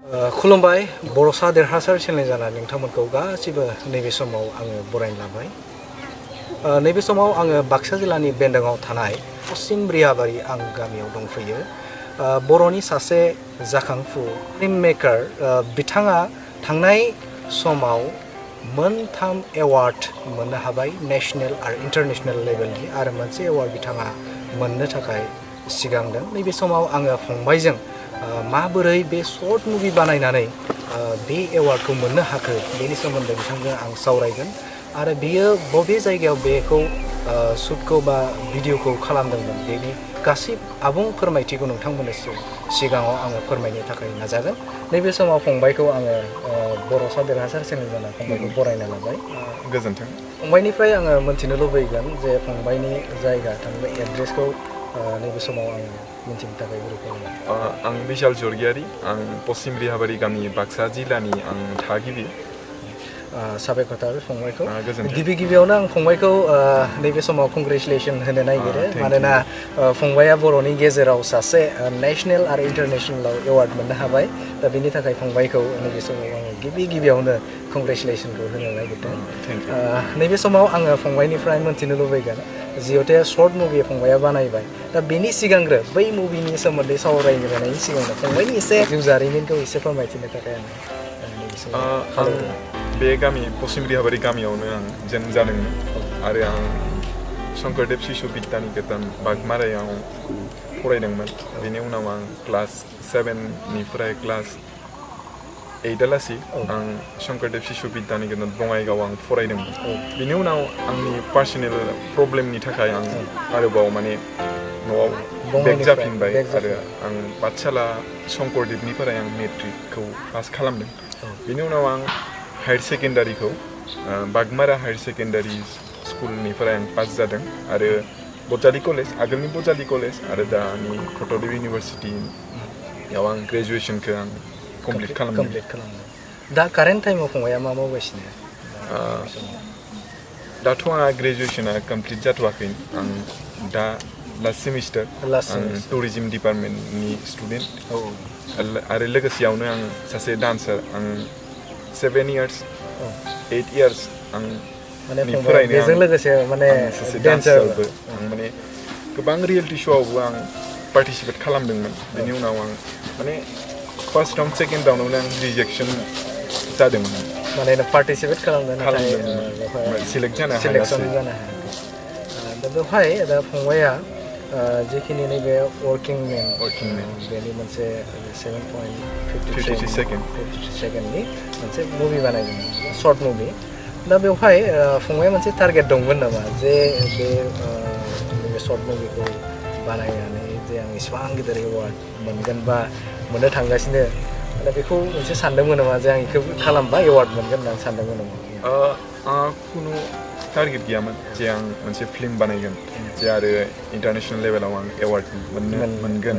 खुलुमबाय बर'सा देरहासार चेनेल जानानै नोंथांमोनखौ गासिबो नैबे समाव आङो बरायनो लाबाय। नैबे समाव आङो बाक्सा जिल्लानि बेन्दोङाव थानाय पश्चिम ब्रियाबारि आं गामियाव दंफैयो। बर'नि सासे जाखांफु फिल्म मेकार बिथाङा थांनाय समाव मोनथाम एवार्ड मोननो हाबाय नेशनेल आरो इन्टारनेशनेल लेभेलनि आरो मोनसे एवार्ड बिथाङा मोननो थाखाय सिगांदों। नैबे समाव आङो फंबायजों माबोरै बे सर्ट मुभि बानायनानै बे एवार्डखौ मोननो हाखो बेनि सोमोन्दै बिथांजों आं सावरायगोन आरो बियो बबे जायगायाव बेखौ शुटखौ बा भिडिअखौ खालामदोंमोन बेनि गासै आबुं फोरमायथिखौ नोंथांमोननो सिगाङाव आङो फोरमायनो थाखाय नाजागोन। नैबे समाव फंबायखौ आङो बर'सा देरहासार चेनेल जाना फंबायखौ बरायना लाबाय। गोजोन्थों। फंबायनिफ्राय आङो मोन्थिनो लुबैगोन जे फंबायनि जायगा थांनाय एड्रेसखौ नैबे समाव आङो मिन्थिनो थाखाय आं बिशाल जरगियारि आं पश्चिम ब्रियाबारि गामि बाक्सा जिल्लानि आं थागिबि। साबायखर थाबाय फंबायखौ। गिबियावनो आं फंबायखौ नैबे समाव कंग्रेचुलेसन होनो नागिरो मानोना फंबाया बर'नि गेजेराव सासे नेशनेल आरो इन्टारनेशनेलाव एवार्ड मोननो हाबाय। दा बेनि थाखाय फंबायखौ नैबे समाव आङो गिबियावनो कंग्रेचुलेसनखौ होनो नागिरदों। नैबे समाव आङो फंबायनिफ्राय मोन्थिनो लुबैगोन जिहेतु सर्ट मुभि फंबाया बानायबाय दा बेनि सिगांग्रो बै मुभिनि सोमोन्दै सावरायग्रोनायनि सिगांनो फंबायनि एसे जिउ जारिमिनखौ एसे फोरमायथिनो थाखाय आं बे गामि पश्चिम ब्रियाबारि गामियावनो आं जोनोम जादोंमोन आरो आं शंकरदेव शिशु बिद्यानिकेतन बागमारायाव फरायदोंमोन। बेनि उनाव आं क्लास 7निफ्राय क्लास 8 आं शंकरदेव शिशु बिद्यानिकेतन बङाइगाव आं फरायदोंमोन। बेनि उनाव आंनि पार्सनेल प्रब्लेमनि थाखाय आं आरोबाव माने न'आव बेक जाफिनबाय आरो आं पाठशाला शंकरदेवनिफ्राय आं मेट्रिकखौ पास खालामदों। बेनि उनाव आं हायार सेकेन्डारिखौ बागमारा हायार सेकेन्डारि स्कुलनिफ्राय आं पास जादों आरो बजालि कलेज आगोलनि बजालि कलेज आरो दानि कटनदेव इउनिभारसिटियाव आं ग्रेजुवेसनखौ आं कमप्लिट खालामदों। दा कारेन्ट टाइमाव फंबाया मा मावगासिनो? दाथ' आंहा ग्रेजुवेसना कमप्लिट जाथ'वाखै। आं दा लास्ट सेमिस्टार आं टुरिजिम डिपार्टमेन्टनि स्टुडेन्ट आरो लोगोसेयावनो आं सासे डान्सार। आं 7 इयार्स 8 इयार्स आं बेजों लोगोसे माने सासे डान्सारबो आं माने गोबां रियेलिटि श'आवबो आं पार्टिसिपेट खालामदोंमोन। बेनि उनाव आं माने फार्स्ट राउन्ड सेकेन्ड राउन्डआवनो आं रिजेक्सन जादोंमोन। माने पार्टिसिपेट खालामदोंमोन सेलेक्ट जानो हायासै। दा बेवहाय दा फंबाया जिखिनि नैबे वर्किं मेन बेनि मोनसे 7.53 सेकेन्डनि मोनसे मुभि बानायदोंमोन सर्ट मुभि। दा बेवहाय फंबाया मोनसे टारगेट दंमोन नामा जे बे सर्ट मुभिखौ बानायनानै जे आं इसिबां गिदिर एवार्ड मोनगोन बा मोननो थांगासिनो दा बेखौ मोनसे सानदोंमोन नामा जे आं बेखौ खालामबा एवार्ड मोनगोन होननानै सानदोंमोन नामा? खुनु टारगेट गैयामोन जे आं मोनसे फिल्म बानायगोन जे आरो इन्टारनेशनेल लेभेलाव आं एवार्ड मोनगोन।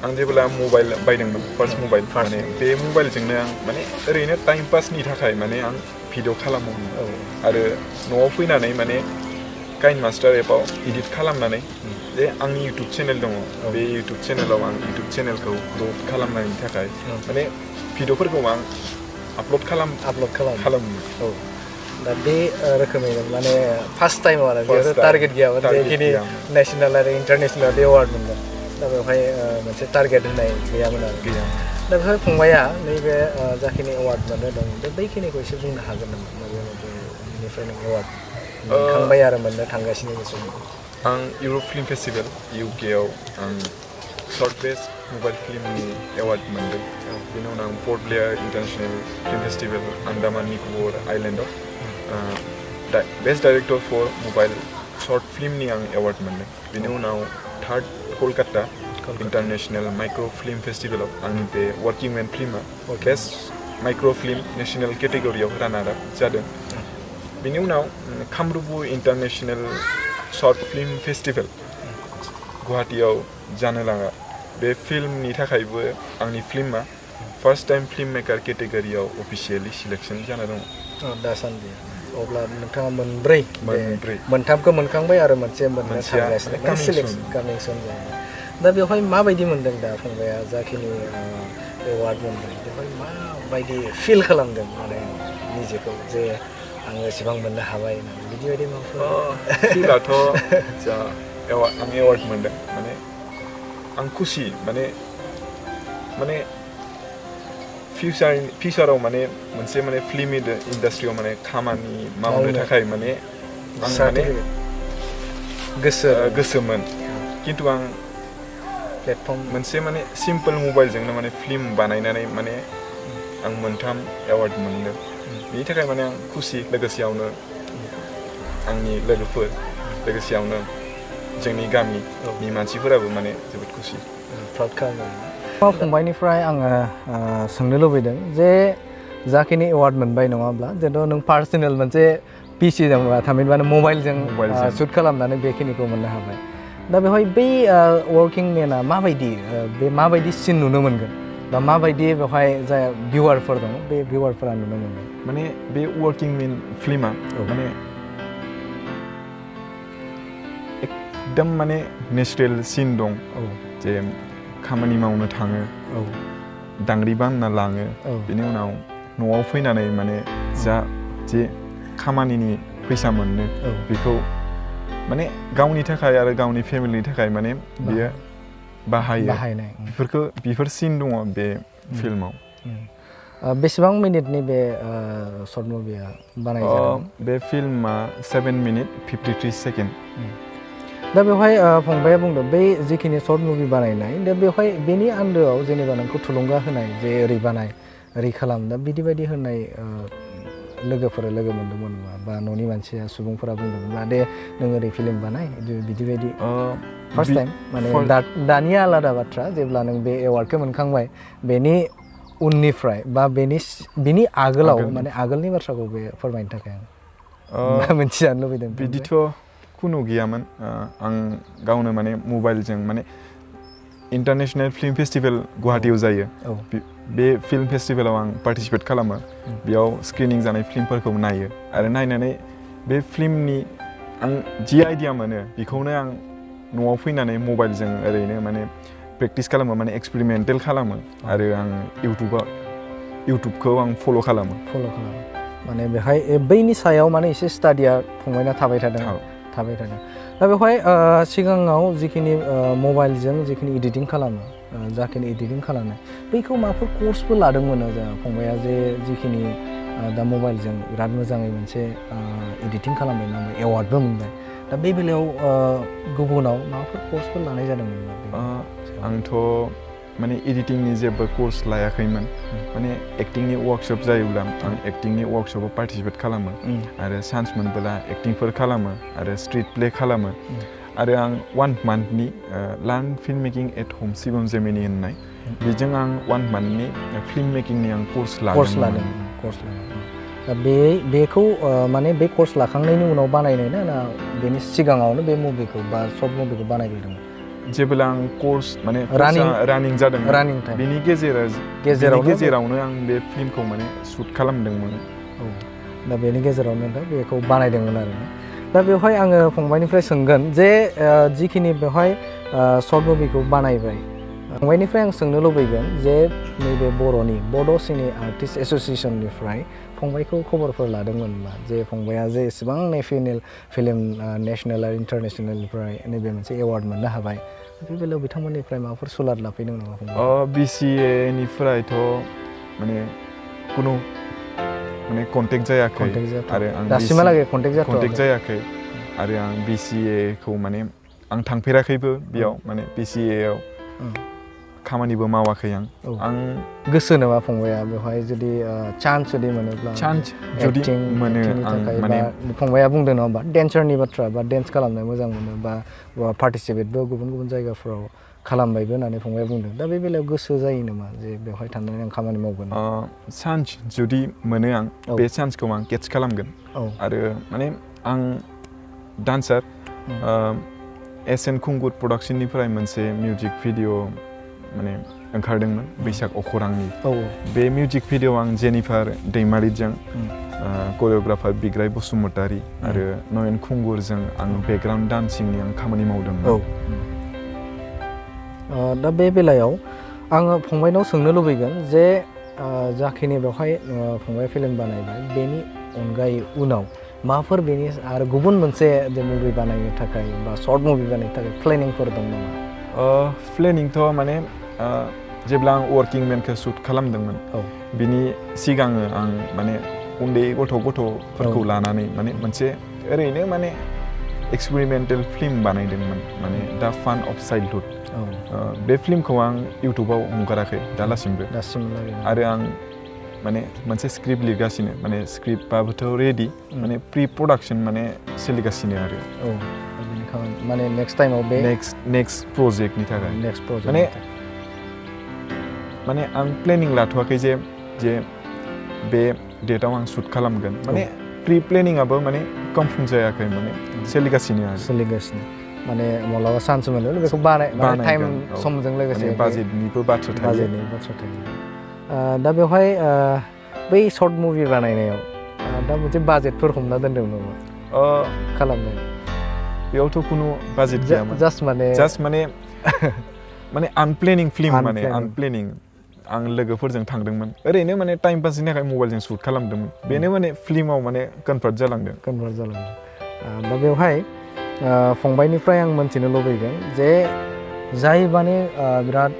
आं जेब्ला मबाइल बायदोंमोन फार्स्ट मबाइल माने बे मबाइलजोंनो आं माने ओरैनो टाइम पासनि थाखाय माने आं भिडिअ खालामोमोन आरो न'आव फैनानै माने काइन मास्टार एपाव इडिट खालामनानै जे आंनि इउटुब चेनेल दङ बे इउटुब चेनेलाव आं इउटुब चेनेलखौ ग्र'थ खालामनायनि थाखाय माने भिडिअफोरखौ आं आपल'ड खालामोमोन। दा बे रोखोमैनो माने फार्स्ट टाइम आरो बेयाव टारगेट गैयामोन जेखिनि नेसनेल आरो इन्टारनेसनेल एवार्ड मोनगोन। दा बेवहाय मोनसे टारगेट होनाय गैयामोन आरो दा बेवहाय फंबाया नैबे जाखिनि एवार्ड मोननो दं दा बैखिनिखौ एसे बुंनो हागोन नामा? बेनिफ्राय नों एवार्ड मोनखांबाय आरो मोननो थांगासिनो बे समाव। आं इउरप फिल्म फेस्टिभेल इउकेआव आं सर्ट बेस्ट मबाइल फिल्मनि एवार्ड मोनदों। बेनि उनाव आं Port Blair international film festival Andaman Nicobar आइलेण्डआव best director for mobile short फिल्मनि आं एवार्ड मोनदों। बेनि उनाव third Kolkata international micro' film फेस्टिभेलाव आंनि बे वर्किं मेन फिल्मा बेस्ट माइक्र' फिल्म नेशनेल केटेगरियाव रानार आप जादों। बेनि उनाव Kamrup international short film festival गुवाहाटीयाव जानो लागा बे फिल्मनि थाखायबो आंनि फिल्मा फार्स्ट टाइम फिल्म मेकार केटेगरियाव अफिसियेलि सिलेक्सन जाना दङ। दासान्दि अब्ला नोंथाङा मोनथामखौ मोनखांबाय आरो मोनसे मोननो थांगासिनो कामिंसन जायो। दा बेवहाय माबायदि मोनदों दा फंबाया जाखिनि एवार्ड मोनबाय बेवहाय माबायदि फिल खालामदों माने निजेखौ जे आङो एसेबां मोननो हाबाय होननानै बिदि बायदि माबाफोर फिलाथ' जा आं एवार्ड मोनदों माने आं खुसि माने फिउचाराव माने मोनसे माने फिल्म इन्डास्ट्रियाव माने खामानि मावनो थाखाय माने आं माने गोसोमोन खिन्थु आं प्लेटफर्म मोनसे माने सिम्पोल मबाइलजोंनो माने फिल्म बानायनानै माने आं 3 एवार्ड मोनदों बेनि थाखाय माने आं खुसि लोगोसेयावनो आंनि लोगोफोर लोगोसेयावनो जोंनि गामिनि मानसिफोराबो माने जोबोद खुसि प्राउड खालामो फंबायनिफ्राय आङो सोंनो लुबैदों जे जाखिनि एवार्ड मोनबाय नङाब्ला जेथ' नों पार्सनेल मोनसे पिसिजों थामहिनबा मबाइलजों शुट खालामनानै बेखिनिखौ मोननो हाबाय दा बेवहाय बै वर्किं मेना माबायदि बे माबायदि सिन नुनो मोनगोन बा माबायदि बेवहाय जाय भिउवारफोर दङ बे भिउवारफोरा नुनो मोनगोन माने बे वर्किं मेन फिल्मा माने एकदम माने नेचारेल सिन दं जे खामानि मावनो थाङो दांग्रि बानना लाङो बेनि उनाव न'आव फैनानै माने जे खामानिनि फैसा मोनो बेखौ माने गावनि थाखाय आरो गावनि फेमिलिनि थाखाय माने बियो बाहायनाय बेफोर सिन दङ बे फिल्माव बेसेबां मिनिटनि बे शर्ट मुभिया बानायजादों बे फिल्मा 7 मिनिट 53 सेकेन्ड दा बेवहाय फंबाया बुंदों बै जिखिनि शर्ट मुभि बानायनाय दा बेवहाय बेनि आन्दोआव जेनेबा नोंखौ थुलुंगा होनाय जे ओरै बानाय ओरै खालाम दा बिदि बायदि होनाय लोगोफोरा लोगो मोन्दोंमोन बा न'नि मानसिया सुबुंफोरा बुंदोंमोन बा दे नों ओरै फिल्म बानाय बिदि बायदि फार्स्ट टाइम माने दानिया आलादा बाथ्रा जेब्ला नों बे एवार्डखौ मोनखांबाय बेनि उननिफ्राय बा बेनि आगोलाव माने आगोलनि बाथ्राखौ बे फोरमायनो थाखाय आं मिथिजानो लुबैदों बिदिथ' खुनु गैयामोन आं गावनो माने मबाइलजों माने इन्टारनेशनेल फिल्म फेस्टिभेल गुवाहाटीयाव जायो बे फिल्म फेस्टिभेलाव आं पार्टिसिपेट खालामो बेयाव स्क्रिनिं जानाय फिल्मफोरखौ नायो आरो नायनानै बे फिल्मनि आं जि आइडिया मोनो बेखौनो आं न'आव फैनानै मबाइलजों ओरैनो माने प्रेक्टिस खालामो माने एक्सपेरिमेन्टेल खालामो आरो आं इउटुबखौ आं फल' खालामो माने बेहाय बैनि सायाव माने एसे स्टाडिया फंबायना थाबाय थादों दा बेवहाय सिगाङाव जिखिनि मबाइलजों जिखिनि एडिटिं खालामो जाखिनि एडिटिं खालामनाय बैखौ माबाफोर कर्सबो लादोंमोन जोंहा फंबाया जे जिखिनि दा मबाइलजों बिराद मोजाङै मोनसे एडिटिं खालामबाय नामा एवार्डबो मोनबाय दा बे बेलायाव गुबुनाव माबाफोर कर्सफोर लानाय जादोंमोन आंथ' माने एडिटिंनि जेबो कर्स लायाखैमोन माने एक्टिंनि वर्कशप जायोब्ला आं एक्टिंनि वर्कशपआव पार्टिसिपेट खालामो आरो चान्स मोनबोला एक्टिंफोर खालामो आरो स्ट्रिट प्ले खालामो आरो आं 1 मान्थनि learn film making at home सिबम जेमिनि होननाय बेजों आं 1 मान्थनि फिल्म मेकिंनि आं कर्स लादों दा बेखौ माने बे कर्स लाखांनायनि उनाव बानायनाय ना बेनि सिगाङावनो बे मुभिखौ बा शर्ट मुभिखौ बानायग्रोदोंमोन जेब्ला आं कर्स माने रानिं जादों बेनि गेजेरावनो आं बे फिल्मखौ माने शुट खालामदोंमोन दा बेनि गेजेरावनो दा बेखौ बानायदोंमोन आरो दा बेवहाय आङो फंबायनिफ्राय सोंगोन जे जिखिनि बेवहाय शर्ट मुभिखौ बानायबाय फंबायनिफ्राय आं सोंनो लुबैगोन जे नैबे बर'नि बड' सिने आर्टिस्ट एस'सिएशननिफ्राय फंबायखौ खबरफोर लादोंमोन नामा जे फंबाया जे एसेबां फिल्म नेसनेल आरो इन्टारनेसनेलनिफ्राय नैबे मोनसे एवार्ड मोननो हाबाय बे बेलायाव बिथांमोननिफ्राय माबाफोर सुलाद लाफैदों नामा BCAनिफ्रायथ' माने खुनु माने कन्टेक्ट जायाखै आरो आं दासिमहालागै कन्टेक्ट जायाखै आरो आं BCAखौ माने आं थांफेराखैबो बेयाव माने BCAआव खामानिबो मावाखै आं गोसो नामा फंबाया बेवहाय जुदि चान्स जुदि मोनोब्ला जुदि मोनो माने फंबाया बुंदों नङा होमबा डेन्सारनि बाथ्रा बा डेन्स खालामनो मोजां मोनो बा पार्टिसिपेटबो गुबुन जायगाफ्राव खालामबायबो होननानै फंबाया बुंदों दा बे बेलायाव गोसो जायो नामा जे बेवहाय थांनानै आं खामानि मावगोन चान्स जुदि मोनो आं बे चान्सखौ आं केट्च खालामगोन आरो माने आं डान्सार SN खुंगुर प्रडाक्सननिफ्राय मोनसे मिउजिक भिडिअ माने ओंखारदोंमोन बैसाग अखरांनि बे मिउजिक भिडिअ आं जेनिफार दैमारिजों करिय'ग्राफार बिग्राय बसुमतारी आरो नयन खुंगुरजों आं बेकग्राउन्ड डान्सिंनि आं खामानि मावदोंमोन दा बे बेलायाव आङो फंबायनाव सोंनो लुबैगोन जे जाखिनि बेवहाय फंबाय फिल्म बानायबाय बेनि अनगायै उनाव माबाफोर बेनि आरो गुबुन मोनसे जे मुभि बानायनो थाखाय बा शर्ट मुभि बानायनो थाखाय प्लेनिंफोर दं नामा? प्लेनिंथ' माने जेब्ला आं वर्किं मेनखौ शुट खालामदोंमोन बिनि सिगाङो आं माने उन्दै गथ'फोरखौ लानानै माने मोनसे ओरैनो माने एक्सपेरिमेन्टेल फिल्म बानायदोंमोन माने दा फान अफ चाइल्डहुड बे फिल्मखौ आं इउटुबाव हगाराखै दासिमबो आरो आं माने मोनसे स्क्रिप्ट लिरगासिनो माने स्क्रिप्टआबोथ' रेडि माने प्रि प्रडाक्शन माने सोलिगासिनो आरो माने नेक्स्ट टाइमाव बे नेक्स्ट प्रजेक्टनि थाखाय माने आं प्लेनिं लाथ'वाखै जे बे डेटआव आं शुट खालामगोन माने प्रि प्लेनिंआबो माने कमप्लिट जायाखै माने सोलिगासिनो माने माब्लाबा चान्स मोनो बेखौ बानाय टाइम समजों लोगोसे बाजेटनिबो बाथ्रा थायो दा बेवहाय बै शर्ट मुभि बानायनायाव दा मोनसे बाजेटफोर हमना दोनदों नामा खालामनाय बेयावथ' खुनु बाजेट गैयामोन जास्ट माने आनप्लेनिं फिल्म माने आनप्लेनिं आं लोगोफोरजों थांदोंमोन ओरैनो माने टाइम पासनि थाखाय मबाइलजों शुट खालामदोंमोन बेनो माने फिल्माव माने कनभार्ट जालांदों दा बेवहाय फंबायनिफ्राय आं मोनथिनो लुबैगोन जे जाय माने बिराद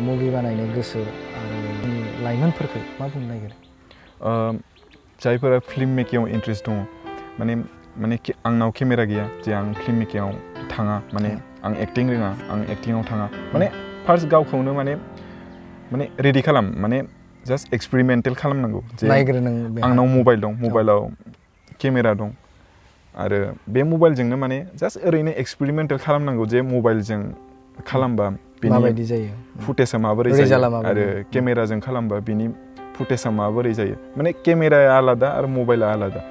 मुभि बानायनो गोसो आरो लाइमोनफोरखौ मा बुंनो नागिरो जायफोरा फिल्म मेकिंआव इन्ट्रेस्ट दङ माने आंनाव केमेरा गैया जे आं फिल्म मेकिंआव थाङा माने आं एक्टिं रोङा आं एक्टिंआव थाङा माने फार्स्ट गावखौनो माने रेडि खालाम माने जास्ट एक्सपेरिमेन्टेल खालामनांगौ जे आंनाव मबाइल दं मबाइलाव केमेरा दं आरो बे मबाइलजोंनो माने जास्ट ओरैनो एक्सपेरिमेन्टेल खालामनांगौ जे मबाइलजों खालामबा माबायदि जायो फुटेजआ माबोरै जायो आरो केमेराजों खालामबा बिनि फुटेजआ माबोरै जायो माने केमेराया आलादा आरो मबाइला आलादा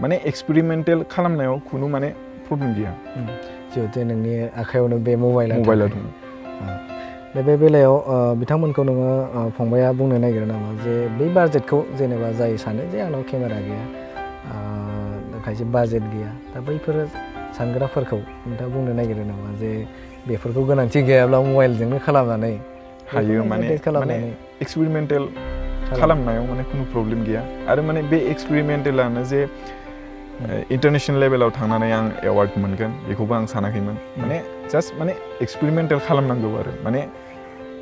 माने एक्सपेरिमेन्टेल खालामनायाव खुनु माने प्रब्लेम गैया जिहेतु नोंनि आखायावनो बे मबाइला दं दा बे बेलायाव बिथांमोनखौ नोङो फंबाया बुंनो नागिरो नामा जे बै बाजेटखौ जेनेबा जाय सानो जे आंनाव केमेरा गैया खायसे बाजेट गैया दा बैफोरो सानग्राफोरखौ नोंथाङा बुंनो नागिरो नामा जे बेफोरखौ गोनांथि गैयाब्ला मबाइलजोंनो खालामनानै हायो माने एक्सपेरिमेन्टेल खालामनायाव माने खुनु प्रब्लेम गैया आरो माने बे एक्सपेरिमेन्टेलानो जे इन्टारनेसनेल लेभेलाव थांनानै आं एवार्ड मोनगोन बेखौबो आं सानाखैमोन माने जास्ट माने एक्सपेरिमेन्टेल खालामनांगौ आरो माने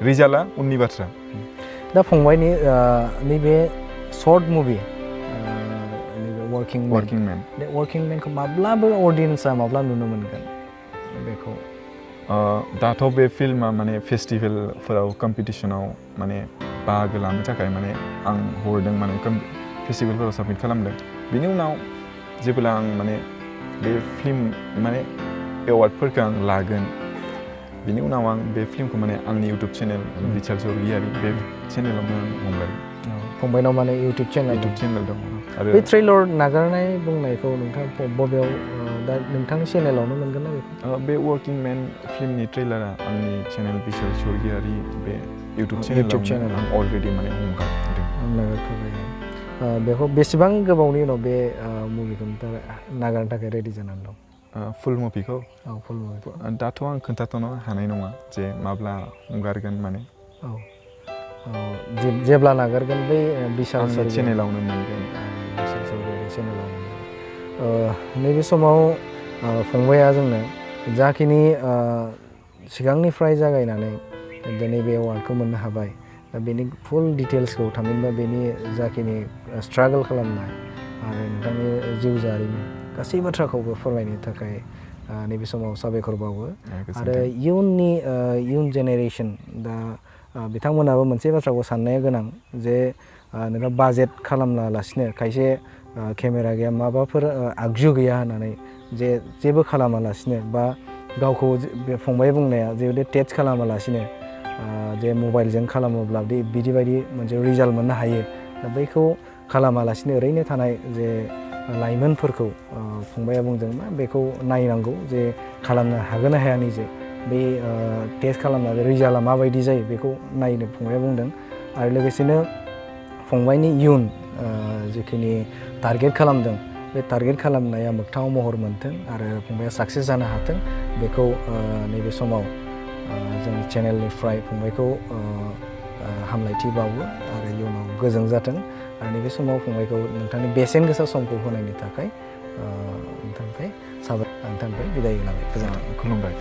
रिजाल्टआ उननि बाथ्रा दा फंबायनि नैबे शर्ट मुभि वर्किं मेनखौ माब्लाबो अडियेन्सआ माब्ला नुनो मोनगोन बेखौ दाथ' बे फिल्मा माने फेस्टिभेलफोराव कम्पिटिसनाव माने बाहागो लानो थाखाय माने आं हरदों माने फेस्टिभेलफोराव साबमिट खालामदों बिनि उनाव जेब्ला आं माने बे फिल्म माने एवार्डफोरखौ आं लागोन बिनि उनाव आं बे फिल्मखौ माने आंनि इउटुब चेनेल रिचार्ज सरगियारि बे चेनेलावनो आं हगारो फंबायनाव माने इउटुब चेनेल दं आरो बे ट्रेलर नागारनाय बुंनायखौ नोंथाङा बबेयाव दा नोंथांनि चेनेलावनो मोनगोन ना बेखौ बे वर्किं मेन फिल्मनि ट्रेलारा आंनि चेनेल रिचार्ज सरगियारि बे इउटुब चेनेल आं अलरेडि माने हगारखाबाय बेखौ बेसेबां गोबावनि उनाव बे मुभिखौ नागारनो थाखाय रेडि जानानै दं फुल मुभिखौ फुल मुभिखौ दाथ' आं खोन्थाथ'नो हानाय नङा जे माब्ला हगारगोन माने जेब्ला नागारगोन बै बिशाल चेनेलावनो मोनगोन चेनेलावनो नैबे समाव फंबाया जोंनो जाखिनि सिगांनिफ्राय जागायनानै नैबे एवार्डखौ मोननो हाबाय दा बेनि फुल डिटेल्सखौ थामहिनबा बेनि जाखिनि स्ट्रागल खालामनाय आरो नोंथांनि जिउ जारिमिन गासै बाथ्राखौबो फोरमायनो थाखाय नैबे समाव साबायखर बावो आरो इयुन जेनेरेसन दा बिथांमोनाबो मोनसे बाथ्राखौ साननाया गोनां जे नोंहा बाजेट खालामालासिनो खायसे केमेरा गैया माबाफोर आगजु गैया होननानै जेबो खालामालासिनो बा गावखौ बे फंबाय बुंनाया जेबो टेस्ट खालामालासिनो जे मबाइलजों खालामोब्ला बिदि बायदि मोनसे रिजाल्ट मोननो हायो दा बैखौ खालामालासिनो ओरैनो थानाय जे लाइमोनफोरखौ फंबाया बुंदों मा बेखौ नायनांगौ जे खालामनो हागोन ना हाया निजे बे टेस्ट खालामनानै रिजाल्टआ माबायदि जायो बेखौ नायनो फंबाया बुंदों आरो लोगोसेनो फंबायनि इयुन जिखिनि टारगेट खालामदों बे टारगेट खालामनाया मोगथाङाव महर मोनथों आरो फंबाया साक्सेस जानो हाथों बेखौ नैबे समाव जोंनि चेनेलनिफ्राय फंबायखौ हामलायथि बावो आरो इयुनाव गोजों जाथों आरो नैबे समाव फंबायखौ नोंथांनि बेसेन गोसा समखौ होनायनि थाखाय नोंथांनिफ्राय बिदाय लाबाय गोजोन्थों। खुलुमबाय।